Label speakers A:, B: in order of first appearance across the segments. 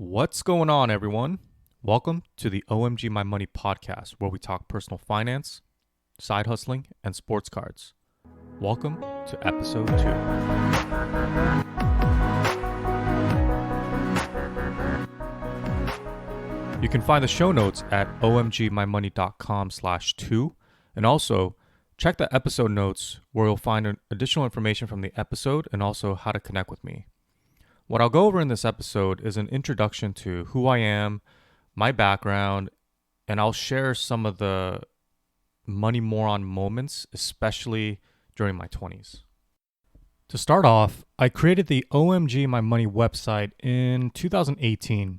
A: What's going on, everyone? Welcome to the OMG My Money podcast, where we talk personal finance, side hustling, and sports cards. Welcome to episode 2. You can find the show notes at omgmymoney.com/2, and also check the episode notes where you'll find additional information from the episode and also how to connect with me. What I'll go over in this episode is an introduction to who I am, my background, and I'll share some of the money moron moments, especially during my 20s. To start off, I created the OMG My Money website in 2018.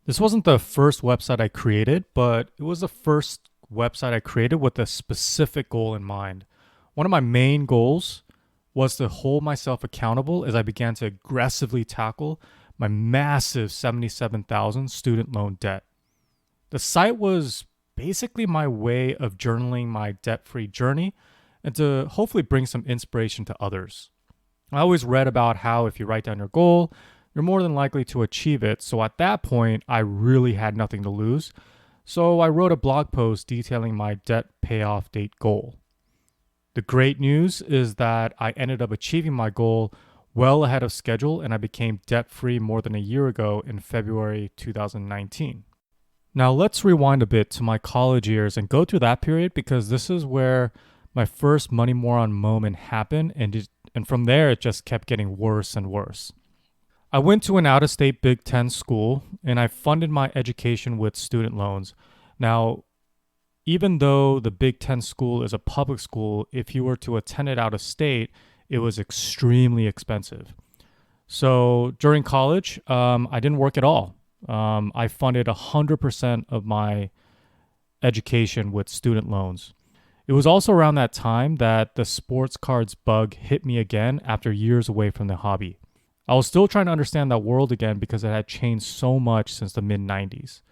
A: This wasn't the first website I created, but it was the first website I created with a specific goal in mind. One of my main goals was to hold myself accountable as I began to aggressively tackle my massive $77,000 student loan debt. The site was basically my way of journaling my debt-free journey and to hopefully bring some inspiration to others. I always read about how if you write down your goal, you're more than likely to achieve it. So at that point, I really had nothing to lose. So I wrote a blog post detailing my debt payoff date goal. The great news is that I ended up achieving my goal well ahead of schedule, and I became debt-free more than a year ago in February 2019. Now let's rewind a bit to my college years and go through that period, because this is where my first money moron moment happened, and from there it just kept getting worse and worse. I went to an out-of-state Big Ten school, and I funded my education with student loans. Now, even though the Big Ten school is a public school, if you were to attend it out of state, it was extremely expensive. So during college, I didn't work at all. I funded 100% of my education with student loans. It was also around that time that the sports cards bug hit me again after years away from the hobby. I was still trying to understand that world again because it had changed so much since the mid-90s.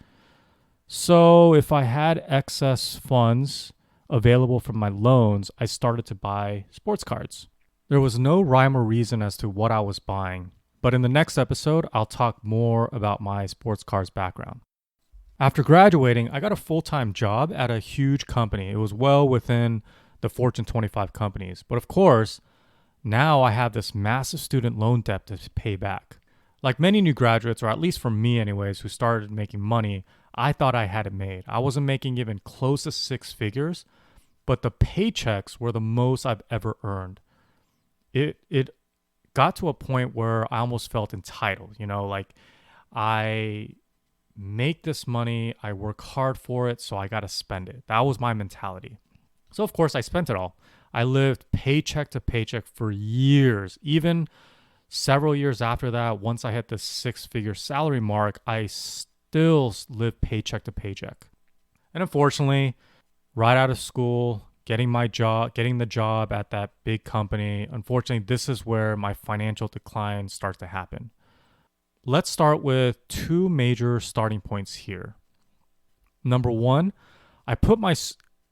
A: So if I had excess funds available from my loans, I started to buy sports cards. There was no rhyme or reason as to what I was buying, but in the next episode, I'll talk more about my sports cards background. After graduating, I got a full-time job at a huge company. It was well within the Fortune 25 companies. But of course, now I have this massive student loan debt to pay back. Like many new graduates, or at least for me anyways, who started making money, I thought I had it made. I wasn't making even close to six figures, but the paychecks were the most I've ever earned. It got to a point where I almost felt entitled, like I make this money, I work hard for it, so I got to spend it. That was my mentality. So of course I spent it all. I lived paycheck to paycheck for years. Even several years after that, once I hit the six-figure salary mark, I still lived paycheck to paycheck. And unfortunately, right out of school, getting the job at that big company, unfortunately, this is where my financial decline starts to happen. Let's start with two major starting points here. Number one, I put my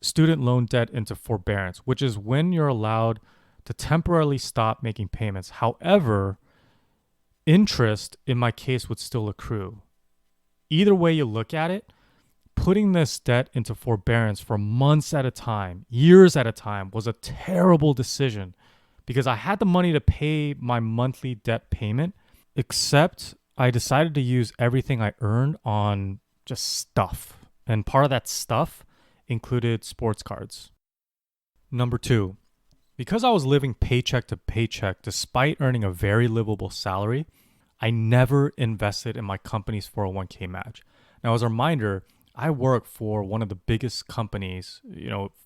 A: student loan debt into forbearance, which is when you're allowed to temporarily stop making payments. However, interest in my case would still accrue. Either way you look at it, putting this debt into forbearance for months at a time, years at a time, was a terrible decision because I had the money to pay my monthly debt payment, except I decided to use everything I earned on just stuff. And part of that stuff included sports cards. Number two, because I was living paycheck to paycheck despite earning a very livable salary, I never invested in my company's 401k match. Now, as a reminder, I work for one of the biggest companies,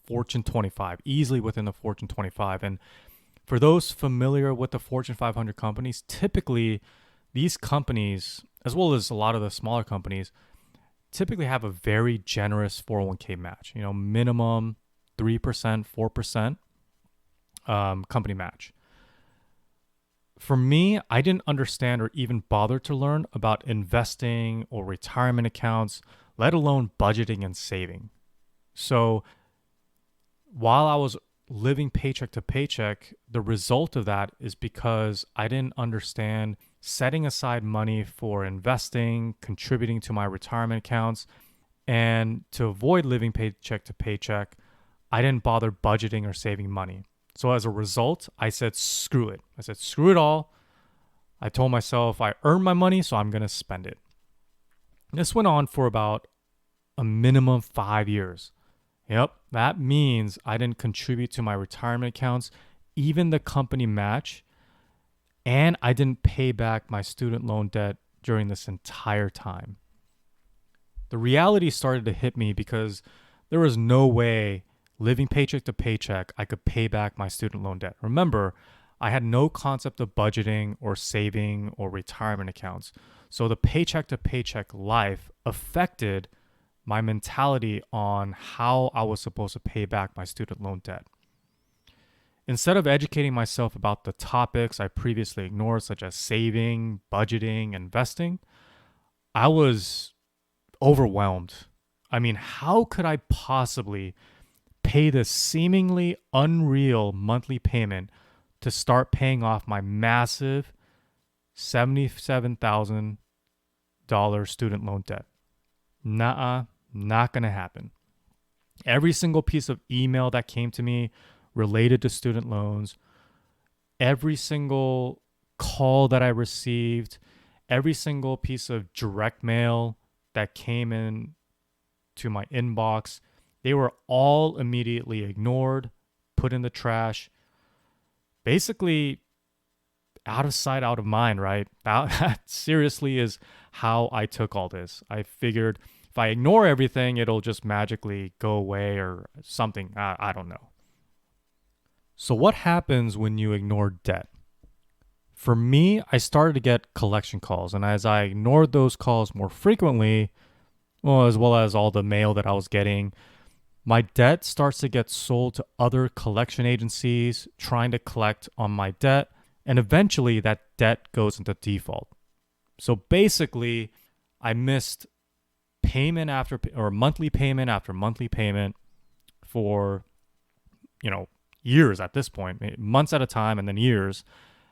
A: Fortune 25, easily within the Fortune 25. And for those familiar with the Fortune 500 companies, typically these companies, as well as a lot of the smaller companies, typically have a very generous 401k match, minimum 3%, 4% company match. For me, I didn't understand or even bother to learn about investing or retirement accounts, let alone budgeting and saving. So while I was living paycheck to paycheck, the result of that is because I didn't understand setting aside money for investing, contributing to my retirement accounts, and to avoid living paycheck to paycheck, I didn't bother budgeting or saving money. So as a result, I said, screw it. I said, screw it all. I told myself I earned my money, so I'm going to spend it. This went on for about a minimum 5 years. Yep, that means I didn't contribute to my retirement accounts, even the company match, and I didn't pay back my student loan debt during this entire time. The reality started to hit me because there was no way living paycheck to paycheck I could pay back my student loan debt. Remember, I had no concept of budgeting or saving or retirement accounts. So the paycheck to paycheck life affected my mentality on how I was supposed to pay back my student loan debt. Instead of educating myself about the topics I previously ignored, such as saving, budgeting, investing, I was overwhelmed. I mean, how could I possibly pay this seemingly unreal monthly payment to start paying off my massive $77,000 student loan debt? Nuh-uh, not going to happen. Every single piece of email that came to me related to student loans, every single call that I received, every single piece of direct mail that came in to my inbox, they were all immediately ignored, put in the trash. Basically, out of sight, out of mind, right? That seriously is how I took all this. I figured if I ignore everything, it'll just magically go away or something. I don't know. So what happens when you ignore debt? For me, I started to get collection calls, and as I ignored those calls more frequently, well, as well as all the mail that I was getting, my debt starts to get sold to other collection agencies trying to collect on my debt, and eventually that debt goes into default. So basically, I missed payment after or monthly payment after monthly payment for, years at this point, months at a time, and then years.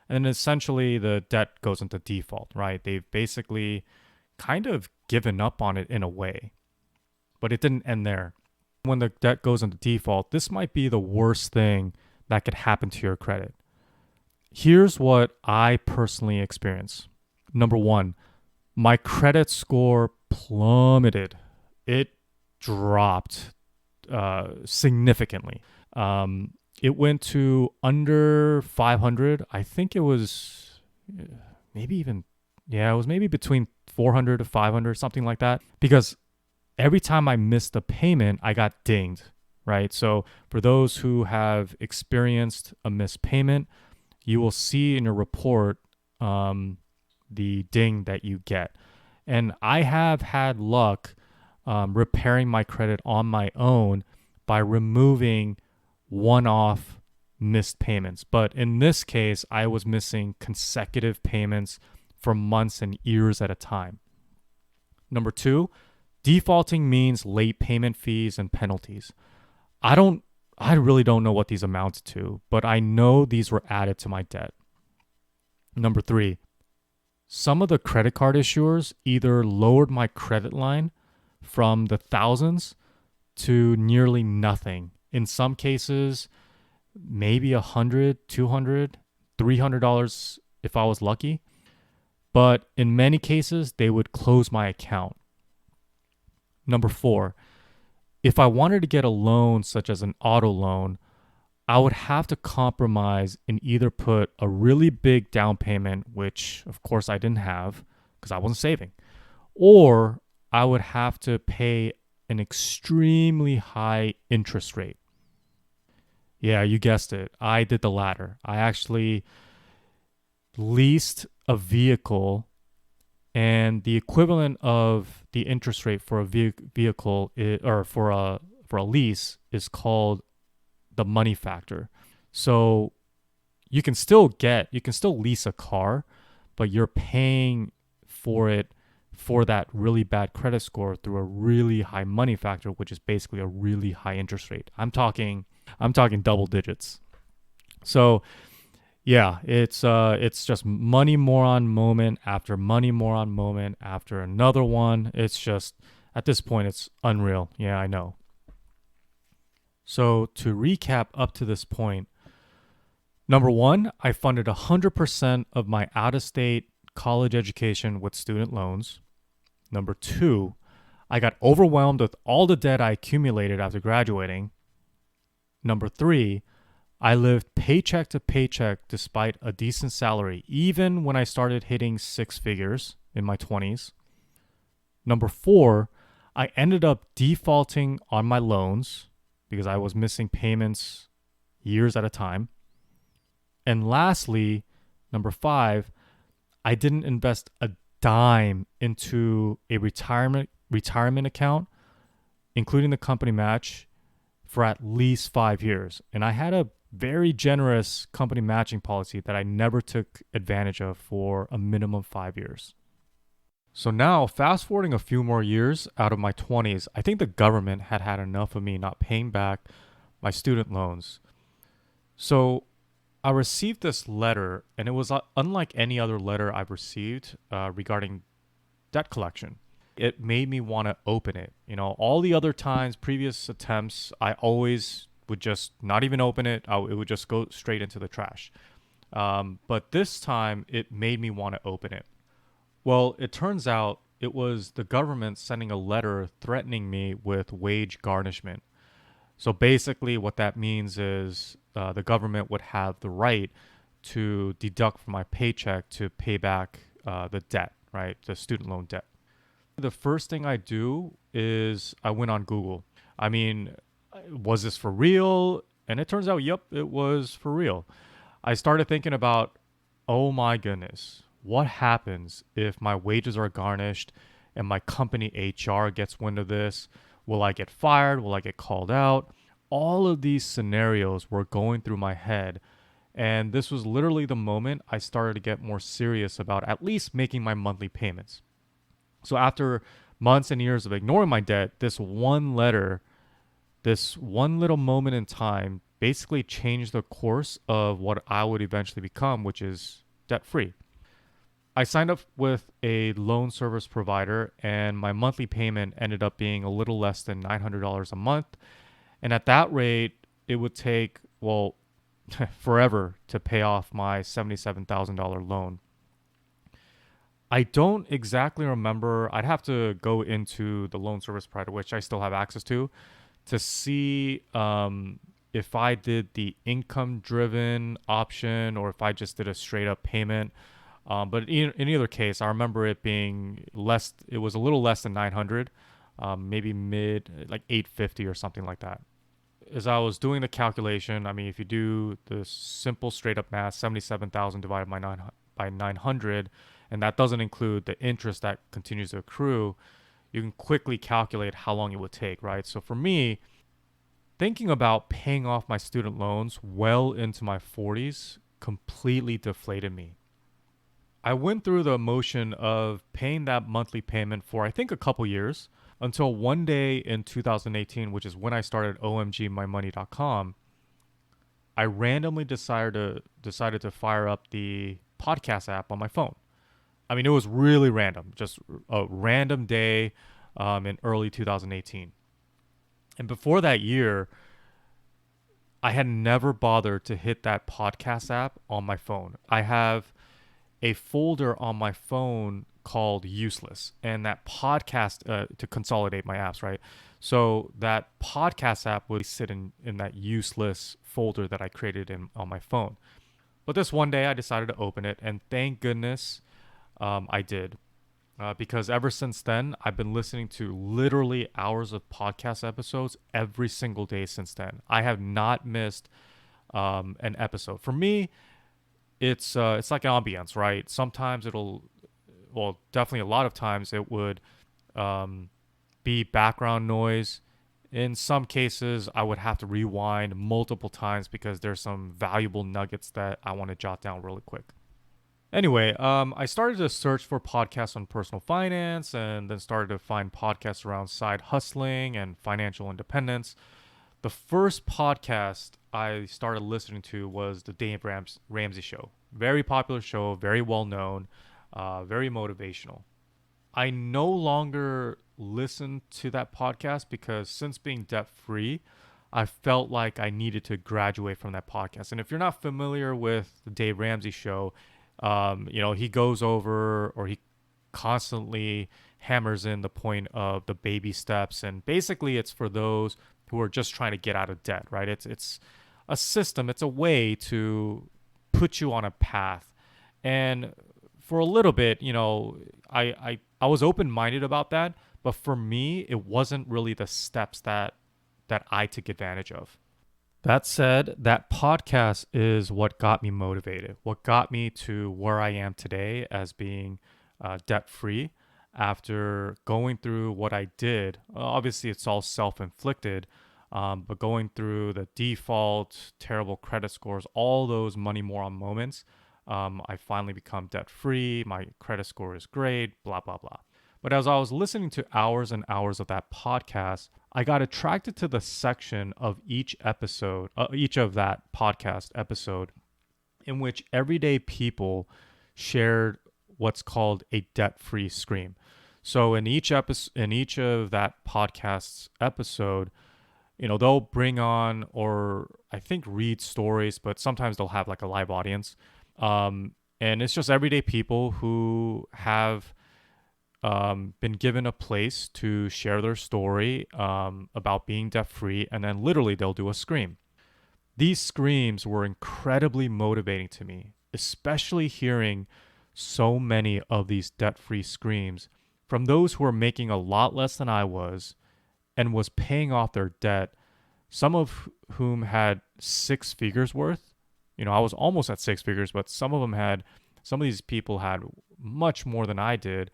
A: And then essentially the debt goes into default, right? They've basically kind of given up on it in a way, but it didn't end there. When the debt goes into default, this might be the worst thing that could happen to your credit. Here's what I personally experienced. Number one, my credit score plummeted. It dropped significantly. It went to under 500. I think it was it was maybe between 400 to 500, something like that. Because every time I missed a payment, I got dinged, right? So for those who have experienced a missed payment, you will see in your report the ding that you get. And I have had luck repairing my credit on my own by removing one-off missed payments. But in this case, I was missing consecutive payments for months and years at a time. Number two, defaulting means late payment fees and penalties. I really don't know what these amount to, but I know these were added to my debt. Number three, some of the credit card issuers either lowered my credit line from the thousands to nearly nothing. In some cases, maybe $100, $200, $300 if I was lucky. But in many cases, they would close my account. Number four, if I wanted to get a loan such as an auto loan, I would have to compromise and either put a really big down payment, which of course I didn't have because I wasn't saving, or I would have to pay an extremely high interest rate. Yeah, you guessed it. I did the latter. I actually leased a vehicle, and the equivalent of the interest rate for a vehicle or for a lease is called the money factor. So you can still lease a car, but you're paying for it for that really bad credit score through a really high money factor, which is basically a really high interest rate. I'm talking double digits. So Yeah, it's just money moron moment after money moron moment after another one. It's just at this point it's unreal. Yeah, I know. So to recap up to this point, number one, I funded 100% of my out of state college education with student loans. Number two, I got overwhelmed with all the debt I accumulated after graduating. Number three, I lived paycheck to paycheck despite a decent salary, even when I started hitting six figures in my 20s. Number four, I ended up defaulting on my loans because I was missing payments years at a time. And lastly, number five, I didn't invest a dime into a retirement account, including the company match, for at least 5 years. And I had a very generous company matching policy that I never took advantage of for a minimum 5 years. So now, fast forwarding a few more years out of my 20s, I think the government had had enough of me not paying back my student loans. So I received this letter, and it was unlike any other letter I've received regarding debt collection. It made me want to open it. You know, all the other times, previous attempts, I always would just not even open it. It would just go straight into the trash. But this time, it made me want to open it. Well, it turns out it was the government sending a letter threatening me with wage garnishment. So basically, what that means is the government would have the right to deduct from my paycheck to pay back the debt, right? The student loan debt. The first thing I do is I went on Google. I mean, was this for real? And it turns out, yep, it was for real. I started thinking about, oh my goodness, what happens if my wages are garnished and my company HR gets wind of this? Will I get fired? Will I get called out? All of these scenarios were going through my head. And this was literally the moment I started to get more serious about at least making my monthly payments. So after months and years of ignoring my debt, this one letter, this one little moment in time basically changed the course of what I would eventually become, which is debt free. I signed up with a loan service provider, and my monthly payment ended up being a little less than $900 a month. And at that rate, it would take, well, forever to pay off my $77,000 loan. I don't exactly remember. I'd have to go into the loan service provider, which I still have access to see if I did the income driven option or if I just did a straight up payment. But in either case, I remember it being less. It was a little less than 900, maybe like 850 or something like that. As I was doing the calculation, I mean, if you do the simple straight up math, 77,000 divided by 900, and that doesn't include the interest that continues to accrue, you can quickly calculate how long it would take, right? So for me, thinking about paying off my student loans well into my 40s completely deflated me. I went through the motion of paying that monthly payment for I think a couple years until one day in 2018, which is when I started OMGMyMoney.com, I randomly decided to fire up the podcast app on my phone. I mean, it was really random, just a random day in early 2018. And before that year, I had never bothered to hit that podcast app on my phone. I have a folder on my phone called useless, and that podcast to consolidate my apps, right? So that podcast app would sit in that useless folder that I created on my phone. But this one day I decided to open it, and thank goodness I did. Because ever since then, I've been listening to literally hours of podcast episodes every single day since then. I have not missed an episode. For me, it's like an ambience, right? Sometimes definitely a lot of times it would be background noise. In some cases, I would have to rewind multiple times because there's some valuable nuggets that I want to jot down really quick. Anyway, I started to search for podcasts on personal finance and then started to find podcasts around side hustling and financial independence. The first podcast I started listening to was the Ramsey show. Very popular show, very well known, very motivational. I no longer listen to that podcast because since being debt free, I felt like I needed to graduate from that podcast. And if you're not familiar with the Dave Ramsey show, he goes over or he constantly hammers in the point of the baby steps, and basically it's for those who are just trying to get out of debt, right? It's a system, it's a way to put you on a path. And for a little bit, I was open minded about that, but for me, it wasn't really the steps that I took advantage of. That said, that podcast is what got me motivated, what got me to where I am today as being debt free after going through what I did. Obviously, it's all self inflicted, but going through the default, terrible credit scores, all those money moron moments, I finally become debt free. My credit score is great, blah, blah, blah. But as I was listening to hours and hours of that podcast, I got attracted to the section of each episode, each of that podcast episode, in which everyday people shared what's called a debt-free scream. So in each of that podcast's episode, they'll bring on or I think read stories, but sometimes they'll have like a live audience, and it's just everyday people who have been given a place to share their story about being debt free, and then literally they'll do a scream. These screams were incredibly motivating to me, especially hearing so many of these debt free screams from those who were making a lot less than I was and was paying off their debt, some of whom had six figures worth. I was almost at six figures, but some of these people had much more than I did,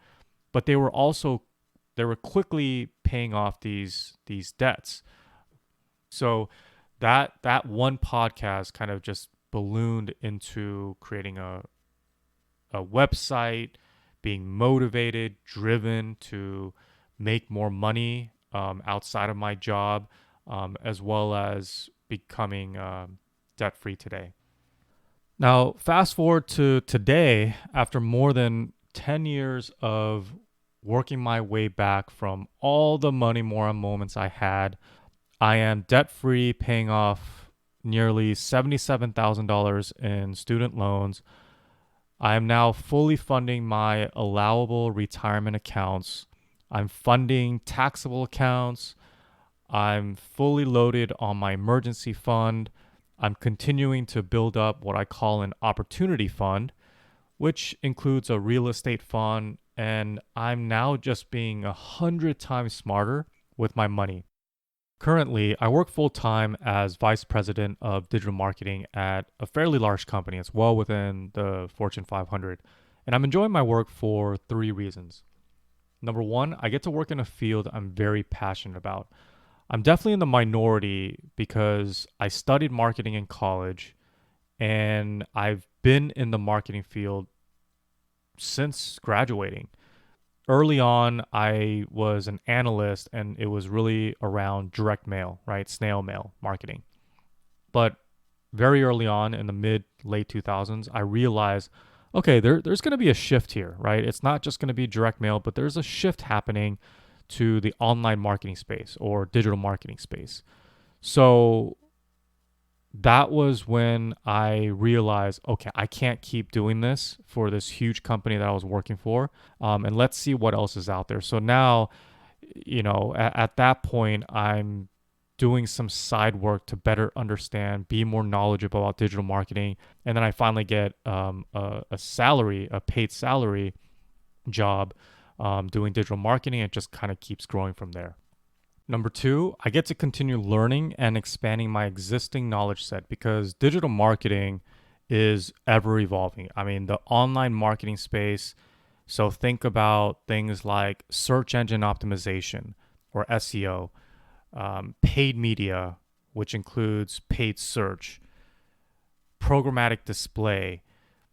A: but they were quickly paying off these debts. So that one podcast kind of just ballooned into creating a website, being motivated, driven to make more money outside of my job, as well as becoming debt free today. Now, fast forward to today, after more than 10 years of working my way back from all the money moron moments I had, I am debt free, paying off nearly $77,000 in student loans. I am now fully funding my allowable retirement accounts. I'm funding taxable accounts. I'm fully loaded on my emergency fund. I'm continuing to build up what I call an opportunity fund, which includes a real estate fund, and I'm now just being 100 times smarter with my money. Currently, I work full-time as vice president of digital marketing at a fairly large company. It's well within the Fortune 500, and I'm enjoying my work for three reasons. Number one, I get to work in a field I'm very passionate about. I'm definitely in the minority because I studied marketing in college and I've been in the marketing field since graduating. Early on, I was an analyst and it was really around direct mail, right? Snail mail marketing. But very early on in the late 2000s, I realized, okay, there's going to be a shift here, right? It's not just going to be direct mail, but there's a shift happening to the online marketing space or digital marketing space. So that was when I realized, okay, I can't keep doing this for this huge company that I was working for, and let's see what else is out there. So now, at that point, I'm doing some side work to better understand, be more knowledgeable about digital marketing, and then I finally get a paid salary job doing digital marketing. It just kind of keeps growing from there. Number two, I get to continue learning and expanding my existing knowledge set because digital marketing is ever evolving. I mean, the online marketing space, so think about things like search engine optimization or SEO, paid media, which includes paid search, programmatic display.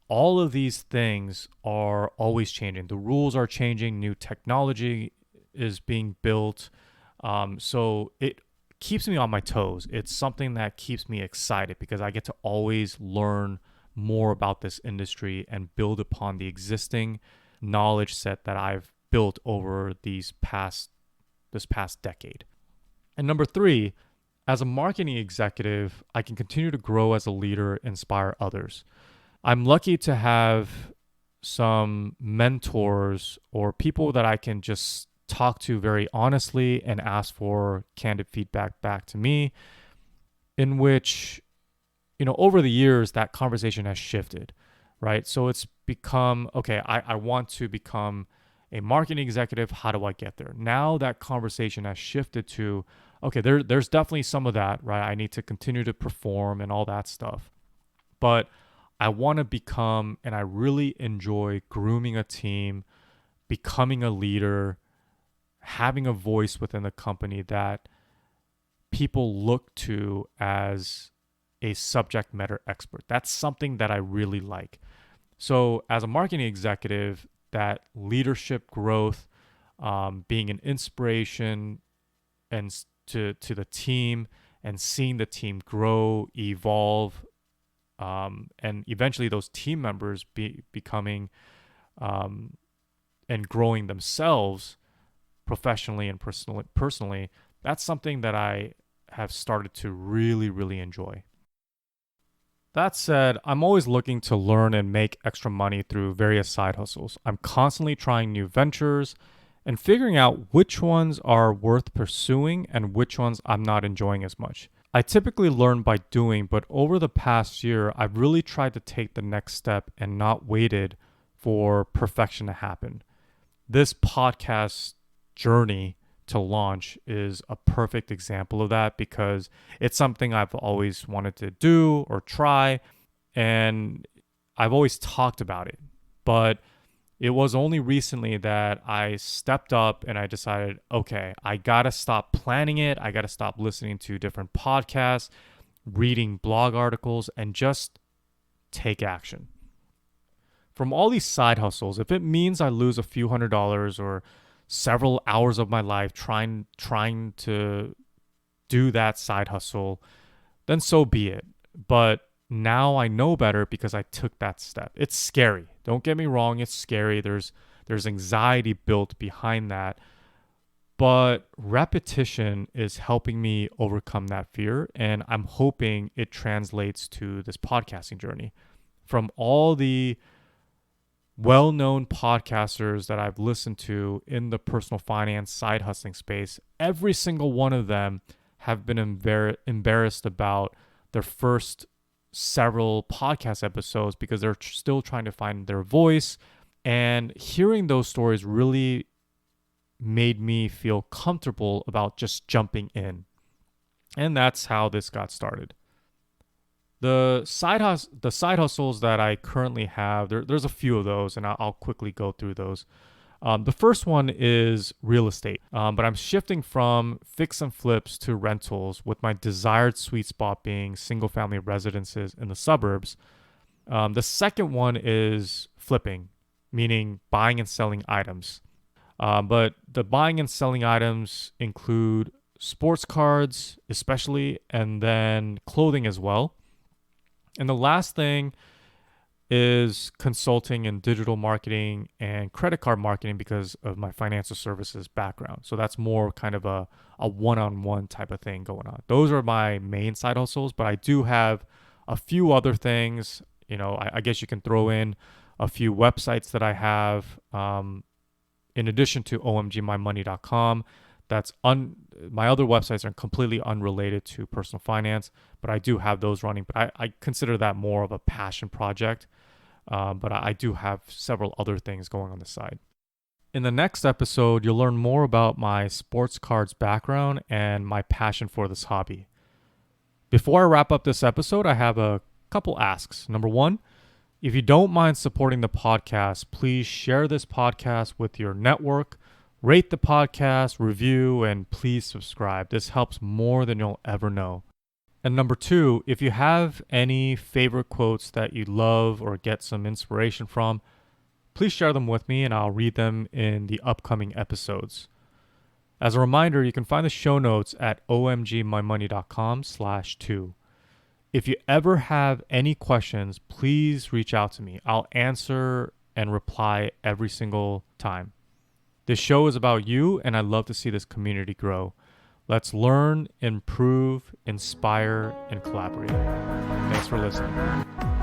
A: All of these things are always changing. The rules are changing. New technology is being built. So it keeps me on my toes. It's something that keeps me excited because I get to always learn more about this industry and build upon the existing knowledge set that I've built over this past decade. And number 3, as a marketing executive, I can continue to grow as a leader, inspire others. I'm lucky to have some mentors or people that I can just talk to very honestly and ask for candid feedback back to me, in which, over the years, that conversation has shifted, right? So it's become, okay, I want to become a marketing executive. How do I get there? Now that conversation has shifted to, okay, there's definitely some of that, right? I need to continue to perform and all that stuff. But I want to become, and I really enjoy grooming a team, becoming a leader, having a voice within the company that people look to as a subject matter expert. That's something that I really like. So as a marketing executive, that leadership growth, being an inspiration and to the team and seeing the team grow, evolve, and eventually those team members becoming and growing themselves professionally and personally, that's something that I have started to really, really enjoy. That said, I'm always looking to learn and make extra money through various side hustles. I'm constantly trying new ventures and figuring out which ones are worth pursuing and which ones I'm not enjoying as much. I typically learn by doing, but over the past year, I've really tried to take the next step and not waited for perfection to happen. This podcast journey to launch is a perfect example of that because it's something I've always wanted to do or try, and I've always talked about it. But it was only recently that I stepped up and I decided, okay, I gotta stop planning it. I gotta stop listening to different podcasts, reading blog articles, and just take action. From all these side hustles, if it means I lose a few $100s or several hours of my life trying to do that side hustle, then so be it. But now I know better because I took that step. It's scary. Don't get me wrong, it's scary. There's anxiety built behind that. But repetition is helping me overcome that fear, and I'm hoping it translates to this podcasting journey. From all the well-known podcasters that I've listened to in the personal finance side hustling space, every single one of them have been embarrassed about their first several podcast episodes because they're still trying to find their voice. And hearing those stories really made me feel comfortable about just jumping in. And that's how this got started. The side hustles that I currently have, there's a few of those, and I'll quickly go through those. The first one is real estate, but I'm shifting from fix and flips to rentals with my desired sweet spot being single-family residences in the suburbs. The second one is flipping, meaning buying and selling items. But the buying and selling items include sports cards, especially, and then clothing as well. And the last thing is consulting in digital marketing and credit card marketing because of my financial services background. So that's more kind of a one-on-one type of thing going on. Those are my main side hustles, but I do have a few other things. I guess you can throw in a few websites that I have in addition to omgmymoney.com. My other websites are completely unrelated to personal finance, but I do have those running. But I consider that more of a passion project. But I do have several other things going on the side. In the next episode, you'll learn more about my sports cards background and my passion for this hobby. Before I wrap up this episode, I have a couple asks. Number one, if you don't mind supporting the podcast, please share this podcast with your network. Rate the podcast, review, and please subscribe. This helps more than you'll ever know. And number two, if you have any favorite quotes that you love or get some inspiration from, please share them with me and I'll read them in the upcoming episodes. As a reminder, you can find the show notes at omgmymoney.com/2. If you ever have any questions, please reach out to me. I'll answer and reply every single time. This show is about you, and I'd love to see this community grow. Let's learn, improve, inspire, and collaborate. Thanks for listening.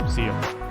A: See ya.